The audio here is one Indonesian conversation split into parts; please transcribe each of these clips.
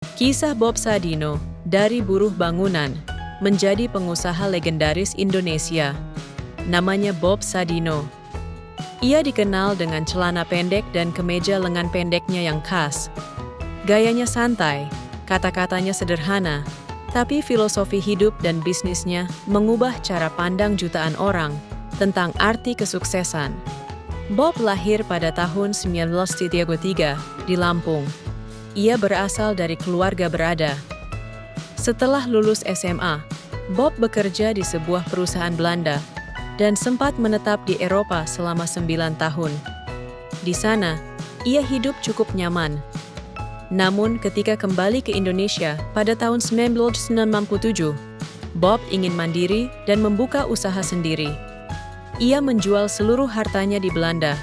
Kisah Bob Sadino, dari buruh bangunan, menjadi pengusaha legendaris Indonesia. Namanya Bob Sadino. Ia dikenal dengan celana pendek dan kemeja lengan pendeknya yang khas. Gayanya santai, kata-katanya sederhana, tapi filosofi hidup dan bisnisnya mengubah cara pandang jutaan orang tentang arti kesuksesan. Bob lahir pada tahun 1933 di Lampung. Ia berasal dari keluarga berada. Setelah lulus SMA, Bob bekerja di sebuah perusahaan Belanda dan sempat menetap di Eropa selama 9 tahun. Di sana, ia hidup cukup nyaman. Namun ketika kembali ke Indonesia pada tahun 1997, Bob ingin mandiri dan membuka usaha sendiri. Ia menjual seluruh hartanya di Belanda,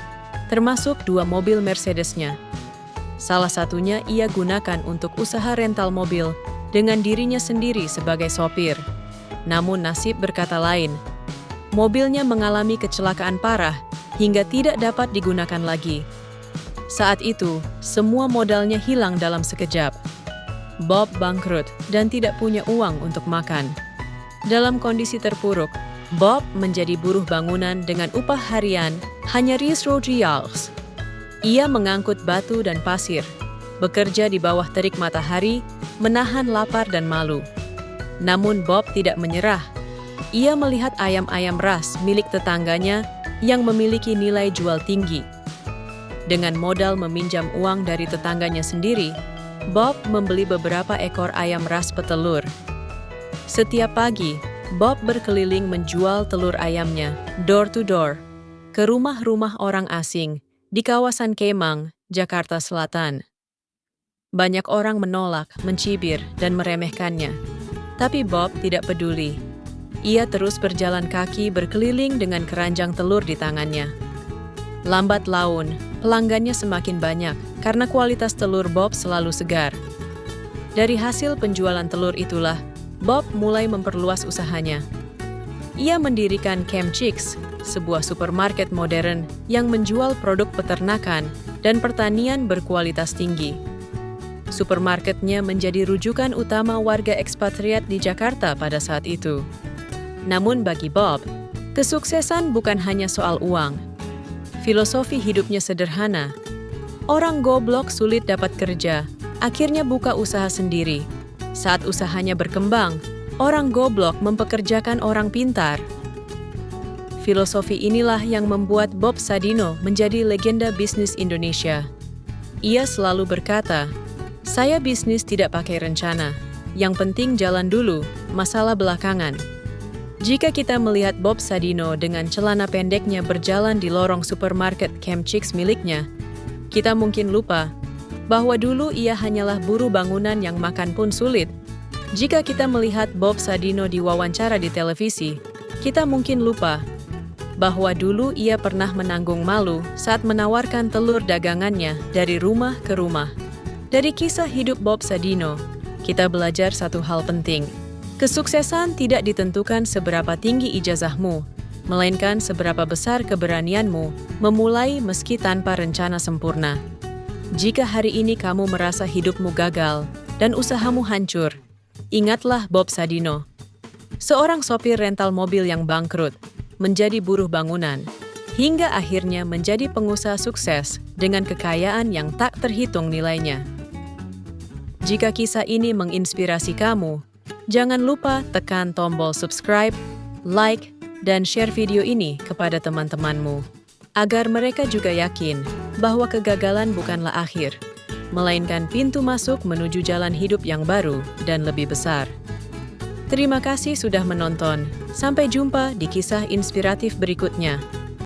termasuk 2 mobil Mercedes-nya. Salah satunya ia gunakan untuk usaha rental mobil dengan dirinya sendiri sebagai sopir. Namun nasib berkata lain. Mobilnya mengalami kecelakaan parah hingga tidak dapat digunakan lagi. Saat itu, semua modalnya hilang dalam sekejap. Bob bangkrut dan tidak punya uang untuk makan. Dalam kondisi terpuruk, Bob menjadi buruh bangunan dengan upah harian hanya Rp100. Ia mengangkut batu dan pasir, bekerja di bawah terik matahari, menahan lapar dan malu. Namun Bob tidak menyerah. Ia melihat ayam-ayam ras milik tetangganya yang memiliki nilai jual tinggi. Dengan modal meminjam uang dari tetangganya sendiri, Bob membeli beberapa ekor ayam ras petelur. Setiap pagi, Bob berkeliling menjual telur ayamnya door to door ke rumah-rumah orang asing di kawasan Kemang, Jakarta Selatan. Banyak orang menolak, mencibir, dan meremehkannya. Tapi Bob tidak peduli. Ia terus berjalan kaki berkeliling dengan keranjang telur di tangannya. Lambat laun, pelanggannya semakin banyak karena kualitas telur Bob selalu segar. Dari hasil penjualan telur itulah, Bob mulai memperluas usahanya. Ia mendirikan Camp Chicks, sebuah supermarket modern yang menjual produk peternakan dan pertanian berkualitas tinggi. Supermarketnya menjadi rujukan utama warga ekspatriat di Jakarta pada saat itu. Namun bagi Bob, kesuksesan bukan hanya soal uang. Filosofi hidupnya sederhana. Orang goblok sulit dapat kerja, akhirnya buka usaha sendiri. Saat usahanya berkembang, orang goblok mempekerjakan orang pintar. Filosofi inilah yang membuat Bob Sadino menjadi legenda bisnis Indonesia. Ia selalu berkata, "Saya bisnis tidak pakai rencana. Yang penting jalan dulu, masalah belakangan." Jika kita melihat Bob Sadino dengan celana pendeknya berjalan di lorong supermarket Camp Chicks miliknya, kita mungkin lupa bahwa dulu ia hanyalah buruh bangunan yang makan pun sulit. Jika kita melihat Bob Sadino diwawancara di televisi, kita mungkin lupa bahwa dulu ia pernah menanggung malu saat menawarkan telur dagangannya dari rumah ke rumah. Dari kisah hidup Bob Sadino, kita belajar satu hal penting. Kesuksesan tidak ditentukan seberapa tinggi ijazahmu, melainkan seberapa besar keberanianmu memulai meski tanpa rencana sempurna. Jika hari ini kamu merasa hidupmu gagal dan usahamu hancur, ingatlah Bob Sadino. Seorang sopir rental mobil yang bangkrut, menjadi buruh bangunan, hingga akhirnya menjadi pengusaha sukses dengan kekayaan yang tak terhitung nilainya. Jika kisah ini menginspirasi kamu, jangan lupa tekan tombol subscribe, like, dan share video ini kepada teman-temanmu, agar mereka juga yakin bahwa kegagalan bukanlah akhir, melainkan pintu masuk menuju jalan hidup yang baru dan lebih besar. Terima kasih sudah menonton. Sampai jumpa di kisah inspiratif berikutnya.